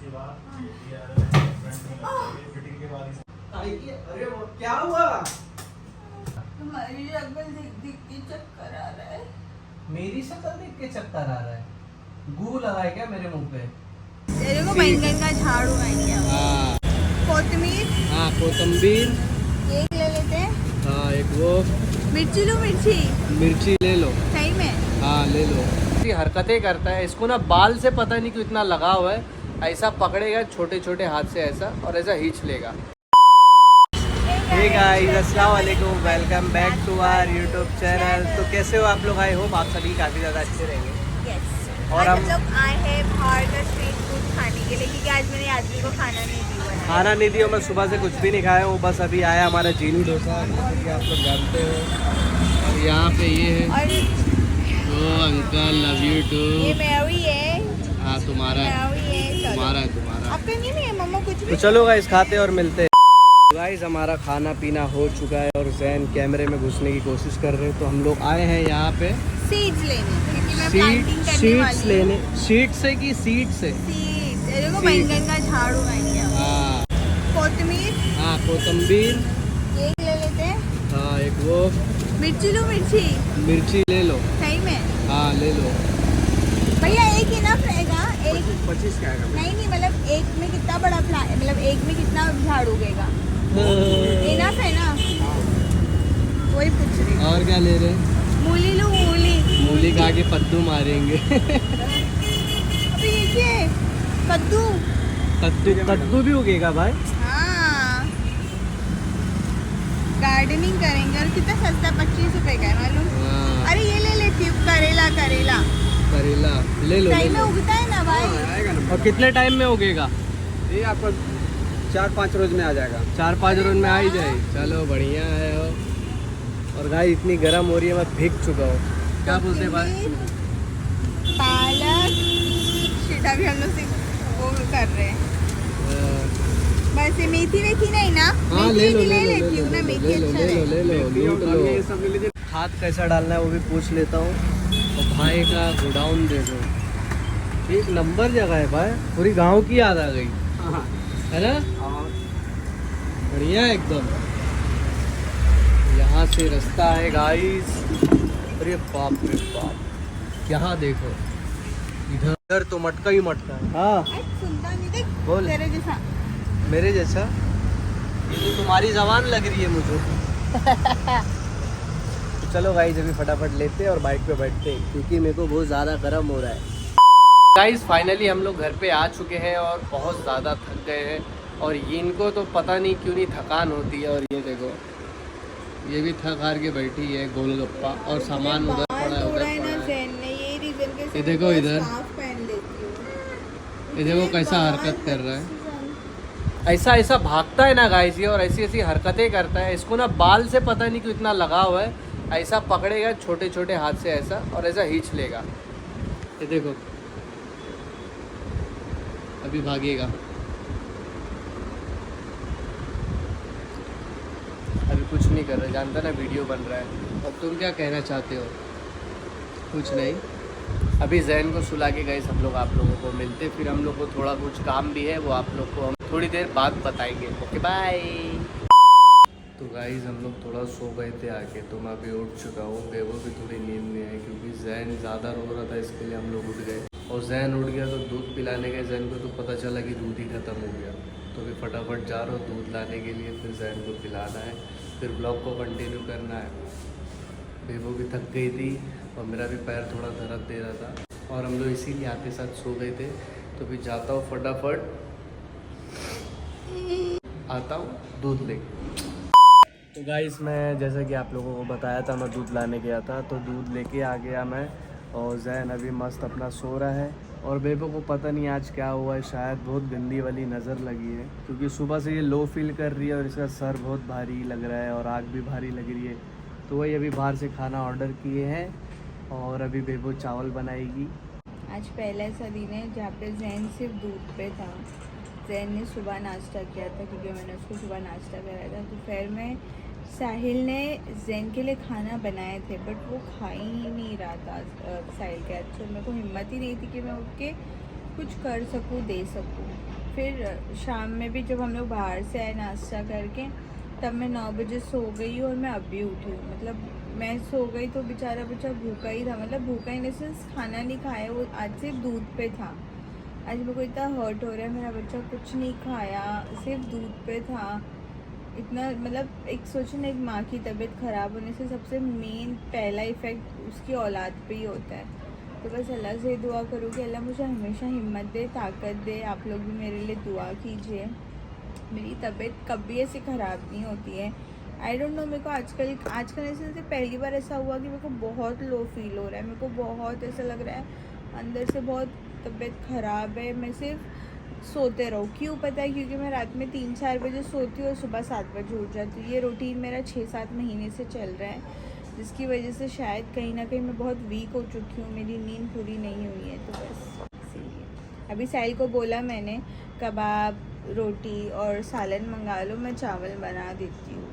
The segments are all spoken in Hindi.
उसके बाद ये फ्रंट में लगेगी, फिटिंग के बाद अरे वो क्या हुआ? तुम्हारी शक्ल देख देख के चक्कर आ रहा है। मेरी शक्ल देख के चक्कर आ रहा है? गू लगा है क्या मेरे मुंह पे? तेरे को बैंगन का झाड़ू है क्या? हाँ कोतमीर हाँ, कोतंबीर एक ले लेते हैं। हाँ, एक वो मिर्ची लो, मिर्ची ले लो। सही में। हाँ ले लो। हरकतें करता है, इसको ना बाल से पता नहीं क्यों इतना लगाव है। ऐसा पकड़ेगा छोटे छोटे हाथ से ऐसा, और ऐसा खींच लेगा। हे गाइस, अस्सलाम वालेकुम, welcome back to our YouTube channel. तो कैसे हो आप लोग? आई होप आप सभी काफ़ी ज़्यादा अच्छे रहेंगे। और हम लोग आए हैं बाहर का स्ट्रीट फूड खाने के लिए, क्योंकि आज मैंने आदमी को खाना नहीं दिया। खाना नहीं दिया, मैं सुबह से कुछ भी नहीं खाया हूँ। बस अभी आया हमारा जीनी डोसा, जैसे कि आप लोग जानते हो। और यहाँ पे ये है और ओ अंकल, लव यू टू। ये मैरी है। हाँ तुम्हारा है, मैरी है। चलो। तुम्हारा है, तुम्हारा। आपका नहीं है मम्मा कुछ भी। तो चलो गाइस, खाते और मिलते हैं। गाइस हमारा खाना पीना हो चुका है और जैन कैमरे में घुसने की कोशिश कर रहे हैं। तो हम लोग आए हैं यहाँ पे सीड्स लेने, क्योंकि मैं प्लांटिंग करने सीड्स वाली हूँ। लेने। सीड से कि सीड से? सीड्स। तेरे को Seeds। बैंगन का झाड़ू है क्या? हाँ कोतमीर हाँ, कोतंबीर एक ले लेते हैं। हाँ, एक वो मिर्ची लो, मिर्ची ले लो। सही में। हाँ ले लो। भैया एक इनफ रहेगा? एक 25 का आएगा? नहीं, मतलब एक में कितना बड़ा मतलब एक में कितना झाड़ू उगेगा? इनफ है ना? वही पूछ रही हूँ। और क्या ले रहे हैं? मूली लो, मूली खा के पद्दू मारेंगे। अबे ये क्या है? कद्दू। कद्दू भी उगेगा भाई? हाँ, गार्डनिंग करेंगे। और कितना सस्ता, 25 रुपए का है मालूम। हाँ, अरे ये ले लेती हूँ, करेला। करेला ले लो, ले सही में लो। उगता है ना भाई? और कितने टाइम में उगेगा? ये आपको 4-5 रोज में आ जाएगा। 4-5 रोज में आ ही जाए। चलो बढ़िया है। और गाय इतनी गर्म हो रही है, मैं भीग चुका हूँ। क्या बोलते हैं भाई? पालक शिटा भी हम लोग से वो कर रहे हैं। बस ये मेथी वेथी नहीं ना? हाँ ले लो, ले लेती हूँ ना, मेथी अच्छा ले लो, है। ले लो, लूट लो। ये सब ले लीजिए। खाद कैसा डालना है वो भी पूछ लेता हूँ। और भाई का गोडाउन दे दो। एक नंबर जगह है भाई, पूरी गांव की याद आ गई हाँ, है ना? और बढ़िया एकदम। यहाँ से रास्ता है गाइस। अरे बाप रे बाप, यहाँ देखो, इधर तो मटका ही मटका है। हाँ सुनता नहीं देख, बोल। तेरे जैसा। मेरे जैसा? ये तो तुम्हारी जबान लग रही है मुझे। तो चलो गाइस, अभी फटाफट लेते हैं और बाइक पे बैठते हैं, क्योंकि मेरे को बहुत ज़्यादा गर्म हो रहा है। गाइस फाइनली हम लोग घर पे आ चुके हैं और बहुत ज़्यादा थक गए हैं। और इनको तो पता नहीं क्यों नहीं थकान होती है। और ये देखो, ये भी थक हार के बैठी है, गोलगप्पा और सामान उधर पड़ा है, उधर पड़ा है। यही रीजन के ये देखो इधर, स्कार्फ पहन लेती हूँ। ये देखो कैसा हरकत कर रहा है। ऐसा ऐसा भागता है ना गाइस ये, और ऐसी ऐसी हरकतें करता है। इसको ना बाल से पता नहीं क्यों इतना लगाव है। ऐसा पकड़ेगा छोटे छोटे हाथ से ऐसा, और ऐसा खींच लेगा। ये देखो अभी भागेगा। अभी कुछ नहीं कर रहा, जानता ना वीडियो बन रहा है। अब तुम क्या कहना चाहते हो? कुछ नहीं। अभी जैन को सुला के गए हम लोग, आप लोगों को मिलते, फिर हम लोग को थोड़ा कुछ काम भी है, वो आप लोग को हम थोड़ी देर बाद बताएंगे। Okay bye. तो गाइस हम लोग थोड़ा सो गए थे आके, तो मैं अभी उठ चुका हूँ। बेबो भी थोड़ी नींद में है, क्योंकि जैन ज़्यादा रो रहा था, इसके लिए हम लोग उठ गए। और जैन उठ गया तो दूध पिलाने गए जैन को, तो पता चला कि दूध ही ख़त्म हो गया। तो अभी फटाफट जा रहा हूँ दूध लाने के लिए, फिर जैन को पिलाना है, फिर ब्लॉग को कंटिन्यू करना है। बेबो भी थक गई थी और मेरा भी पैर थोड़ा दर्द दे रहा था, और हम लोग इसीलिए आते साथ सो गए थे। तो अभी जाता हूँ फटाफट, आता हूँ दूध ले। तो गाइस मैं जैसा कि आप लोगों को बताया था, मैं दूध लाने गया था, तो दूध लेके आ गया मैं। और जैन अभी मस्त अपना सो रहा है। और बेबो को पता नहीं आज क्या हुआ है, शायद बहुत गंदी वाली नज़र लगी है, क्योंकि सुबह से ये लो फील कर रही है और इसका सर बहुत भारी लग रहा है और आँख भी भारी लग रही है। तो वही अभी बाहर से खाना ऑर्डर किए हैं, और अभी बेबो चावल बनाएगी। आज पहला ऐसा दिन है जहाँ पे जैन सिर्फ दूध पे था। जैन ने सुबह नाश्ता किया था, क्योंकि मैंने उसको सुबह नाश्ता कराया था। दोपहर में साहिल ने जैन के लिए खाना बनाए थे, बट वो खा ही नहीं रहा था साहिल के। अच्छा मेरे को हिम्मत ही नहीं थी कि मैं उठ के कुछ कर सकूँ, दे सकूँ। फिर शाम में भी जब हम लोग बाहर से आए नाश्ता करके, तब मैं 9 बजे सो गई और मैं अभी उठी हूँ। मतलब मैं सो गई तो बेचारा बच्चा भूखा ही था, मतलब भूखा इन द सेंस खाना नहीं खाया, वो आज सिर्फ दूध पे था। आज मेरे को इतना हर्ट हो रहा है, मेरा बच्चा कुछ नहीं खाया, सिर्फ दूध पे था। इतना मतलब एक सोचो ना, एक माँ की तबीयत ख़राब होने से सबसे मेन पहला इफ़ेक्ट उसकी औलाद पे ही होता है। तो बस अल्लाह से दुआ करूँ कि अल्लाह मुझे हमेशा हिम्मत दे, ताकत दे। आप लोग भी मेरे लिए दुआ कीजिए। मेरी तबीयत कभी ऐसी ख़राब नहीं होती है। आई डोंट नो, मेरे को आजकल ऐसे पहली बार ऐसा हुआ कि मेरे को बहुत लो फील हो रहा है। मेरे को बहुत ऐसा लग रहा है अंदर से बहुत तबीयत ख़राब है। मैं सिर्फ सोते रहूँ, क्यों पता है? क्योंकि मैं रात में 3-4 बजे सोती हूँ और सुबह 7 बजे उठ जाती हूँ। ये रूटीन मेरा 6-7 महीने से चल रहा है, जिसकी वजह से शायद कहीं ना कहीं मैं बहुत वीक हो चुकी हूँ, मेरी नींद पूरी नहीं हुई है। तो बस इसीलिए अभी साहिल को बोला मैंने, कबाब, रोटी और सालन मंगा लो, मैं चावल बना देती हूँ।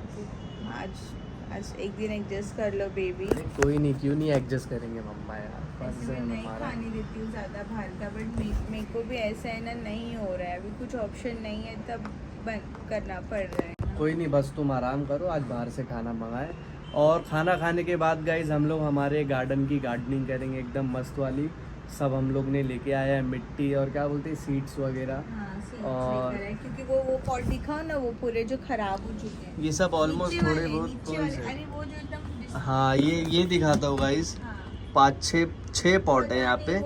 आज एक दिन एडजस्ट कर लो बेबी। कोई नहीं, क्यों नहीं एडजस्ट करेंगे मम्मा यार, फर्स्ट ऐसे है मैं नहीं हमारा। खाने देती हूँ ज़्यादा बाहर का, बट मेरे को भी ऐसा है ना, नहीं हो रहा है अभी, कुछ ऑप्शन नहीं है, तब बंद करना पड़ रहा है। कोई नहीं, बस तुम आराम करो, आज बाहर से खाना मंगाए। और खाना खाने के बाद गाइज हम लोग हमारे गार्डन की गार्डनिंग करेंगे, एकदम मस्त वाली। सब हम लोग ने लेके आया है मिट्टी और क्या बोलते हैं, सीड्स वगैरह। हाँ, सीड्स और- लेकर है, क्योंकि वो पॉट दिखाओ ना, वो पूरे जो खराब हो चुके हैं। ये सब ऑलमोस्ट नीचे थोड़े वाले, बहुत नीचे थोड़े वाले, से। अरे वो जो एकदम हाँ, ये दिखाता हूँ गाइज, हाँ। 5-6 पॉट है यहाँ पे,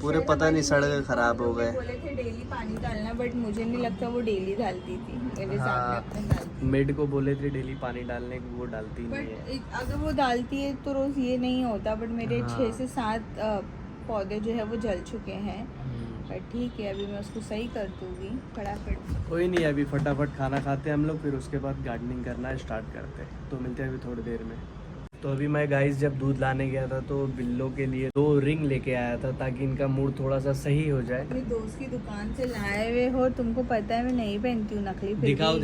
पूरे पता नहीं सड़ गए, खराब हो गए। बोले थे डेली पानी डालना, बट मुझे नहीं लगता वो डेली डालती थी, मेरे सामने अपने डालती। मेड को बोले थे डेली पानी डालने को, वो डालती नहीं है। बट अगर वो डालती है तो रोज़ ये नहीं होता, बट मेरे हाँ। 6 से 7 पौधे जो है वो जल चुके हैं। पर ठीक है, अभी मैं उसको सही कर दूँगी फटाफट। कोई नहीं, अभी फटाफट खाना खाते हैं हम लोग, फिर उसके बाद गार्डनिंग करना स्टार्ट करते हैं। तो मिलते हैं अभी थोड़ी देर में। तो अभी मैं गाइस जब दूध लाने गया था तो बिल्लों के लिए 2 रिंग लेके आया था, ताकि इनका मूड थोड़ा सा सही हो जाए। अपनी दोस्त की दुकान से लाए हुए हो, तुमको पता है मैं नहीं पहनती हूँ नकली, दिखाओ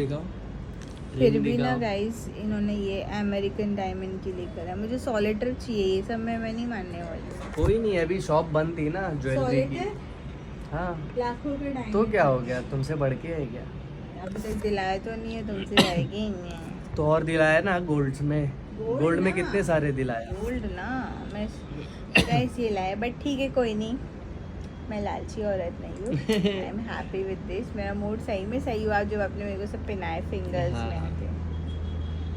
फिर रिंग भी ना दिखाओ। गाइस, इन्होंने ये अमेरिकन डायमंड के लिए करा। मुझे सॉलिटर चाहिए, ये सब मैं नहीं मानने वाली। कोई नहीं, अभी शॉप बंद थी ना ज्वेलरी की। सॉलिटर हाँ, लाखों का डायमंड। तो क्या हो गया, तुमसे बढ़ के है क्या? अभी तक दिलाया तो नहीं है, तुमसे जाएगी नहीं। तो और दिलाया ना गोल्ड में, गोल्ड में ना। कितने सारे दिलाया। गोल्ड ना, मैं गाइस ये लाया, बट ठीक है कोई नहीं, मैं लालची औरत नहीं हूँ। I am happy with this. मेरा मूड सही में सही हुआ जब आपने मेरे को सब पहनाए फिंगर्स हाँ। में थे।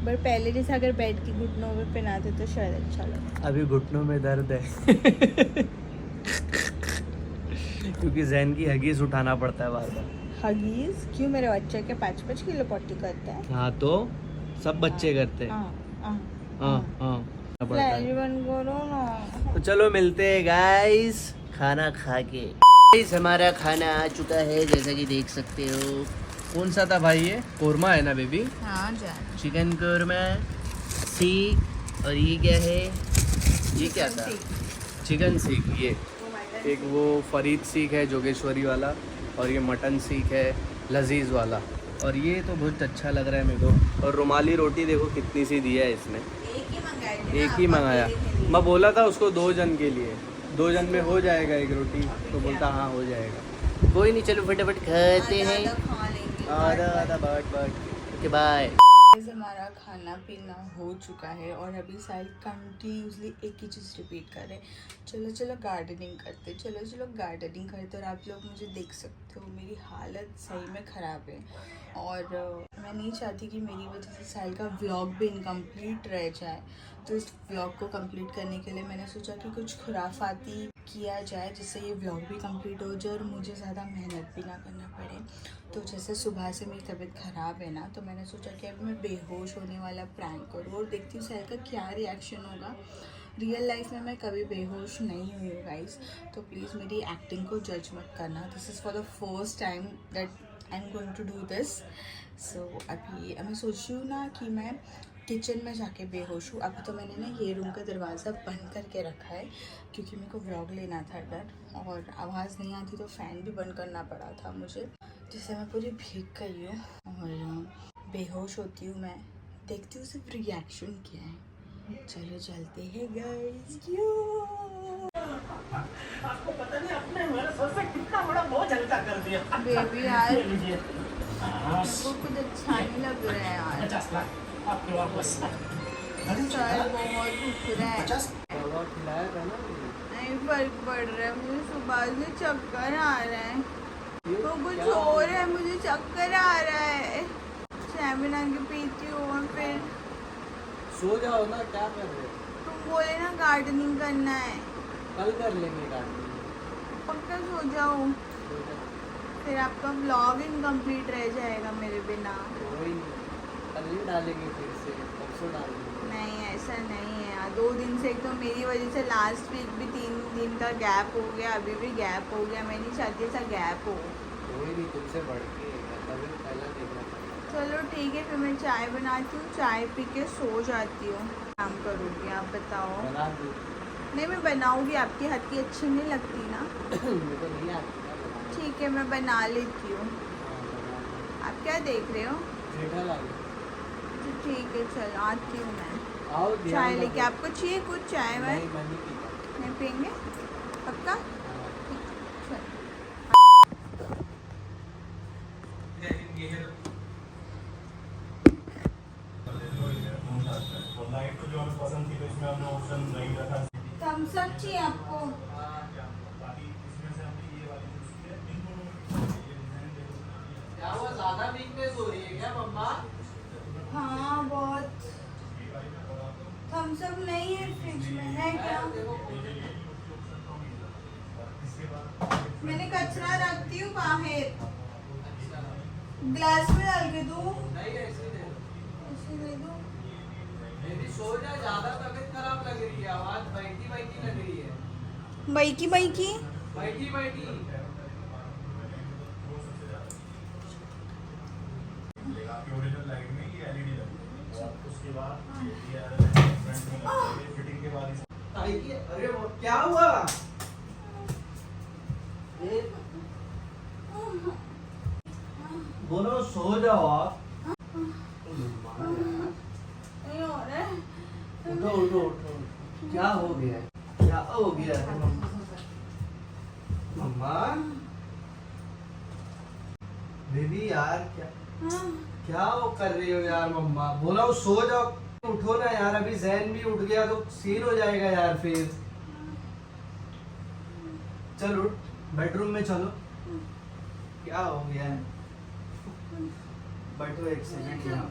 बट पहले जैसे अगर बैठ के घुटनों में पहनाते तो शायद अच्छा लगता। अभी घुटनों में दर्द है क्योंकि जैन की हगीज उठाना पड़ता है बार बार। हगीज क्यों? मेरे बच्चे के 5-5 किलो पॉटी करता है। हाँ, तो सब बच्चे करते हैं। हाँ हाँ। फ्लैश बंद करो ना। तो चलो मिलते हैं गाइस खाना खा के। गाइस हमारा खाना आ चुका है, जैसा कि देख सकते हो। कौन सा था भाई ये? कोरमा है ना बेबी? हाँ जान। चिकन कोरमा, सीख, और ये क्या है? ये क्या था? चिकन सीख। ये एक वो फरीद सीख है जोगेश्वरी वाला, और ये मटन सीख है लजीज वाला, और ये तो बहुत अच्छा लग रहा है मेरे को। और रुमाली रोटी देखो कितनी सी दी है इसने, एक ही मंगाए थे एक ना, ही आप मंगाया। अकेले के लिए। मैं बोला था उसको 2 जन के लिए, 2 जन में हो जाएगा एक रोटी, तो बोलता हाँ हो जाएगा। कोई नहीं, चलो फटाफट खाते हैं। आधा खा लेंगे। आधा बाट। Okay bye. हमारा खाना पीना हो चुका है और अभी साहिल कंटिन्यूसली एक ही चीज़ रिपीट कर रहे, चलो गार्डनिंग करते, चलो गार्डनिंग करते। और आप लोग मुझे देख सकते हो, मेरी हालत सही में ख़राब है, और मैं नहीं चाहती कि मेरी वजह से साहिल का व्लॉग भी इनकम्प्लीट रह जाए। तो इस व्लॉग को कंप्लीट करने के लिए मैंने सोचा कि कुछ खुराफाती किया जाए, जिससे ये व्लॉग भी कंप्लीट हो जाए और मुझे ज़्यादा मेहनत भी ना करना पड़े। तो जैसे सुबह से मेरी तबीयत ख़राब है ना, तो मैंने सोचा कि अभी मैं बेहोश होने वाला प्रैंक करूँ और देखती हूँ साहिल का क्या रिएक्शन होगा। रियल लाइफ में मैं कभी बेहोश नहीं हुई हूँ गाइस, तो प्लीज़ मेरी एक्टिंग को जज मत करना। This is for the first time that I am going to do this. So अभी मैं सोच रही हूँ ना कि मैं किचन में जाके बेहोश हूँ। अभी तो मैंने ना ये रूम का दरवाज़ा बंद करके रखा है, क्योंकि मेरे को व्लॉग लेना था इधर, और आवाज़ नहीं आती तो फ़ैन भी बंद करना पड़ा था मुझे, जिससे मैं पूरी भीग गई हूँ और बेहोश होती हूँ मैं। देखती हूँ सिर्फ रिएक्शन क्या है। चलो चलते हैं गाइस। आपको पता नहीं आपने हमारे सर से कितना थोड़ा बहुत हल्का कर दिया। बेबी यार ये लीजिए। हाँ, वो कुछ अच्छा नहीं लग रहा है यार 50 लाख आपके वापस। अरे सर बहुत दुख रहा है 50 दवा खिलाया था ना। नहीं फर्क पड़ रहा है मुझे सुबह से चक्कर आ रहा है क्यों? तो कुछ क्या और है मुझे चक्कर आ रहा है चाय बना के पीती हूँ और फिर सो जाओ ना, क्या कर रहे हो? तुम बोले ना गार्डनिंग करना है कल कर लेंगे गार्डनिंग। पक्का सो जाओ फिर आपका व्लॉग इनकम्प्लीट रह जाएगा मेरे बिना कोई नहीं, कल ही डालेंगे फिर से, परसों डालेंगे। नहीं ऐसा नहीं है यार 2 दिन से एक तो मेरी वजह से लास्ट वीक भी 3 दिन का गैप हो गया अभी भी गैप हो गया मैं नहीं चाहती ऐसा गैप हो कोई नहीं, तुमसे बढ़ के तभी पहला देखना पड़ेगा। चलो ठीक है फिर मैं चाय बनाती हूँ चाय पी के सो जाती हूँ काम करूँगी आप बताओ बना दूँ? नहीं मैं बनाऊँगी आपके हाथ की अच्छी नहीं लगती ना मेरे को नहीं आती ना बनाना। ठीक है मैं बना लेती हूँ हाँ, बना दो। आप क्या देख रहे हो जेठालाल, तो ठीक है चलो आती हूँ मैं आओ ध्यान चाय रखो। लेके आपको चाहिए कुछ चाय वाय नहीं, मैं नहीं पीता। नहीं पियेंगे पक्का हाँ। चलो और लाइट तो जो हमें पसंद थी तो इसमें हमने ऑप्शन नहीं रखा। थम्स अप चाहिए आपको बाकी इसमें से हमने ये वाली यूज की है। इन दोनों में ये डिजाइन देखो। क्या वो ज्यादा वीकनेस हो रही है क्या मम्मा? हाँ बहुत थम्स अप नहीं है फ्रिज में है क्या इसके बाद मैंने कचरा रखती हूँ बाहर अच्छा, ग्लास में डाल के दूँ नहीं ऐसे दे दो। ऐसे दे दूँ मेरी सो जा, ज्यादा तबीयत खराब लग रही है, आवाज बैठी बैठी लग रही है। बैकी बैकी बैठी बैठी। आपकी ओरिजिनल लाइट में ये एलईडी लगी है। और उसके बाद ये फ्रंट में लगी है। फिटिंग के बाद इस अरे वो क्या हुआ? बोलो सो जाओ आप। नहीं हो रहा है उठो उठो उठो, क्या हो गया है? क्या हो गया है मम्मा? बेबी यार क्या क्या वो कर रही हो यार मम्मा? बोला वो सो जाओ, उठो ना यार, अभी जैन भी उठ गया तो सीन हो जाएगा यार फिर। चल उठ, बेडरूम में चलो। क्या हो गया है? बैठो एक सेकंड यहाँ,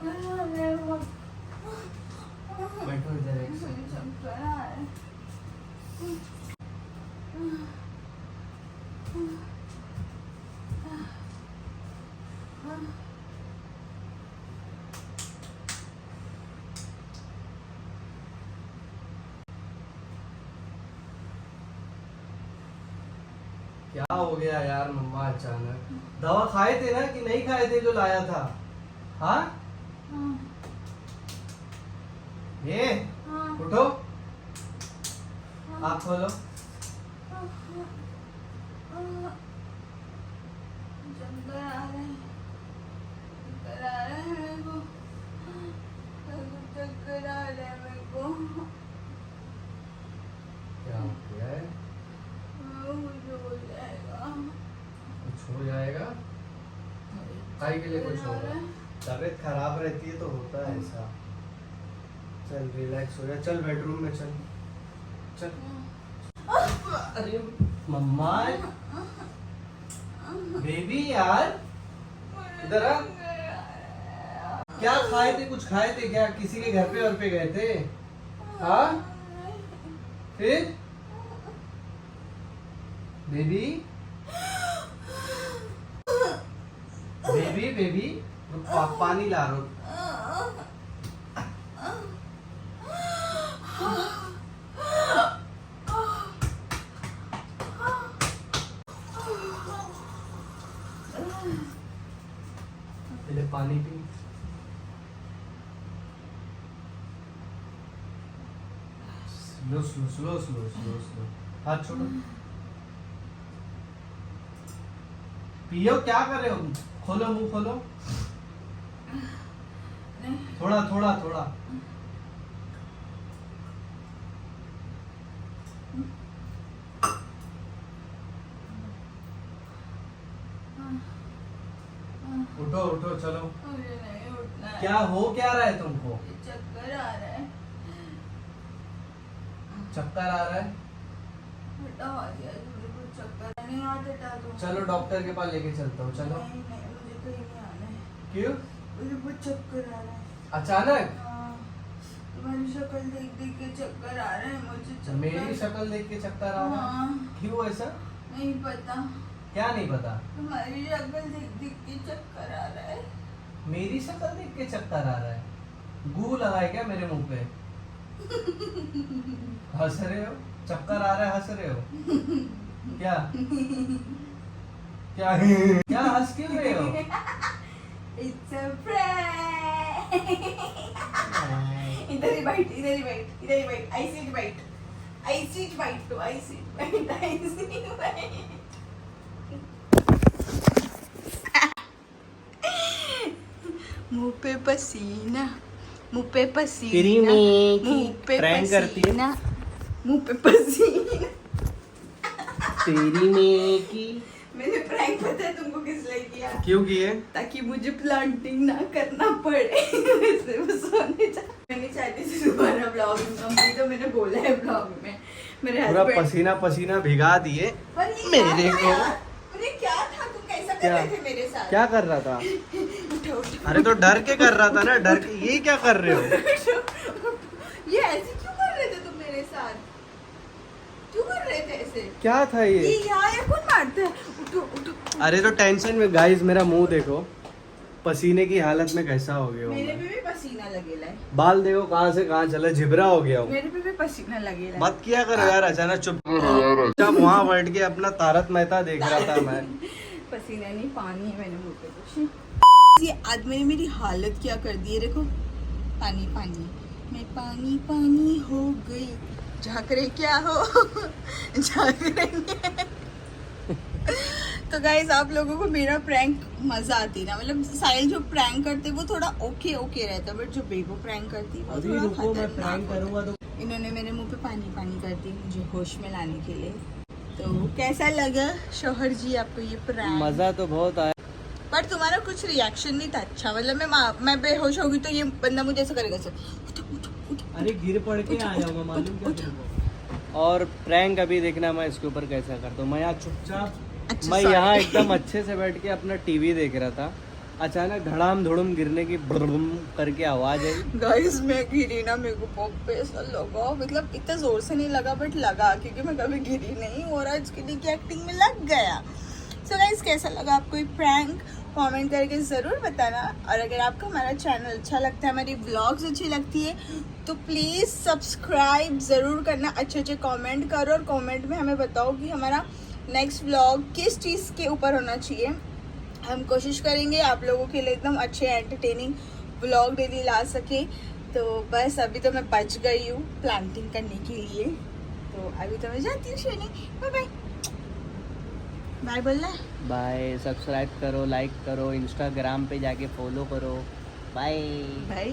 बैठो इधर एक सेकंड। क्या हो गया यार मम्मा अचानक? दवा खाए थे ना कि नहीं खाए थे जो लाया था? हाँ ये उठो, आँख खोलो। चक्कर आ रहे हैं चक्कर आ रहे हैं मेरे को चक्कर आ रहे हैं मेरे को क्या हो गया है? मुझे हो जाएगा कुछ हो जाएगा? खाई के लिए कुछ होगा? तबीयत खराब रहती है तो होता है ऐसा। चल रिलैक्स हो जा, चल बेडरूम में चल, चल। अरे मम्मा, बेबी यार इधर आ। क्या खाए थे? कुछ खाए थे क्या? किसी के घर पे और पे गए थे? हाँ फिर बेबी बेबी बेबी पानी ला रो। पहले पानी P. Slow slow slow slow slow slow, हाथ छोड़ो। पियो, क्या कर रहे हो? खोलो मुंह खोलो, थोड़ा थोड़ा थोड़ा। उठो उठो चलो। मुझे नहीं उठना है। क्या हो क्या रहा है तुमको? चक्कर आ रहा है। चक्कर आ रहा है? हटा दिया मुझे कुछ चक्कर नहीं हाथ हटा दो। चलो डॉक्टर के पास लेके चलता हूँ। चलो। नहीं नहीं मुझे कहीं नहीं आना है। क्यों? मुझे बहुत चक्कर आ रहा है। अचानक? हाँ, तुम्हारी शक्ल देख देख के चक्कर आ रहे हैं मुझे। चक्कर मेरी शक्ल देख के चक्कर आ रहा है? हाँ। क्यों ऐसा? नहीं पता। क्या नहीं पता? तुम्हारी शक्ल देख देख के चक्कर आ रहा है। मेरी शक्ल देख के चक्कर आ रहा है? गू लगा है क्या मेरे मुंह पे? हंस रहे हो? चक्कर आ रहा है हंस रहे हो? क्या क्या क्या हंस क्यों रहे हो? It's a prank. इधर ही बैठ, इधर ही बैठ, इधर ही बैठ। I sit बैठ, I sit बैठ तो I sit बैठ, I sit बैठ। मुंह पे पसीना, मुंह पे पसीना, तेरी में की मुंह पे prank करती है? पसीना, मुंह पे पसीना। तेरी में की मैंने प्रैंक पता है तुमको किस लिए किया? क्यों किए? ताकि मुझे प्लांटिंग ना करना पड़े। वैसे वो मैंने चाहती थी तुम्हारा ब्लॉग में, तो मैंने बोला है ब्लॉग में मेरे पूरा husband- पसीना पसीना भिगा दिए पर ये मेरे क्या था को। यार? पर ये क्या था? तुम कैसा कर क्या? रहे थे मेरे साथ? क्या कर रहा था? उठो उठो। अरे तो डर के कर रहा था ना, डर के। ये क्या कर रहे हो? ये ऐसे क्यों कर रहे थे तुम मेरे साथ? क्यों कर रहे थे ऐसे? क्या था ये ये? यार कौन मारता है? उठो उठो। अरे तो टेंशन में गाइस मेरा मुंह देखो, पसीने की हालत में कैसा हो गया हूँ मेरे मैं। पे भी पसीना लगेला है। बाल देखो कहाँ से कहाँ चला, झिबरा हो गया हूँ। मेरे पे भी पसीना लगेला है। मत किया करो यार, अचानक चुप वहाँ बैठ के अपना तारक मेहता देख रहा था मैं। पसीना नहीं, पानी है मेरे मुंह पे कुछ। ये आदमी ने मेरी हालत क्या कर दी है, देखो। पानी पानी, मैं पानी पानी हो गई। झांक रहे क्या हो? झांक रहे। तो गाइस आप लोगों को मेरा प्रैंक मजा आती ना, मतलब साहिल जो प्रैंक करते वो थोड़ा ओके ओके रहता, बट जो बेबो प्रैंक करती वो अभी थोड़ा रुको, मैं खतरनाक प्रैंक होता है। करूंगा तो। इन्होंने मेरे मुंह पे पानी पानी कर दी मुझे होश में लाने के लिए। तो कैसा लगा शौहर जी आपको ये प्रैंक? मजा तो बहुत आया। पर तुम्हारा कुछ रिएक्शन नहीं था अच्छा, मतलब मैं बेहोश होगी तो ये बंदा मुझे ऐसा करेगा सर। उठो उठो उठो। अरे गिर पड़ के आ जाऊंगा, मालूम क्या तुमको? और प्रैंक अभी देखना मैं इसके ऊपर कैसा करता हूँ। मैं यहाँ चुपचाप, अच्छा, मैं sorry। यहाँ एकदम अच्छे से बैठ के अपना टीवी देख रहा था, अचानक धड़ाम धुड़ुम गिरने की ब्रुम करके आवाज आई। गाइस मैं गिरी ना, मेरे को बहुत पैसा लगा, मतलब इतना जोर से नहीं लगा बट लगा, क्योंकि मैं कभी गिरी नहीं और आज की एक्टिंग में लग गया। सो गाइस कैसा लगा आपको ये प्रैंक? कमेंट करके ज़रूर बताना। और अगर आपको हमारा चैनल अच्छा लगता है, हमारी ब्लॉग्स अच्छी लगती है, तो प्लीज़ सब्सक्राइब ज़रूर करना, अच्छे अच्छे कमेंट करो और कमेंट में हमें बताओ कि हमारा नेक्स्ट ब्लॉग किस चीज़ के ऊपर होना चाहिए। हम कोशिश करेंगे आप लोगों के लिए एकदम अच्छे एंटरटेनिंग ब्लॉग डेली ला सके। तो बस अभी तो मैं बच गई हूँ प्लांटिंग करने के लिए, तो अभी तो मैं जाती हूँ सोने। Bye bye. बाय बोलना है? बाय। सब्सक्राइब करो, लाइक करो, इंस्टाग्राम पे जाके फॉलो करो। बाय। बाय।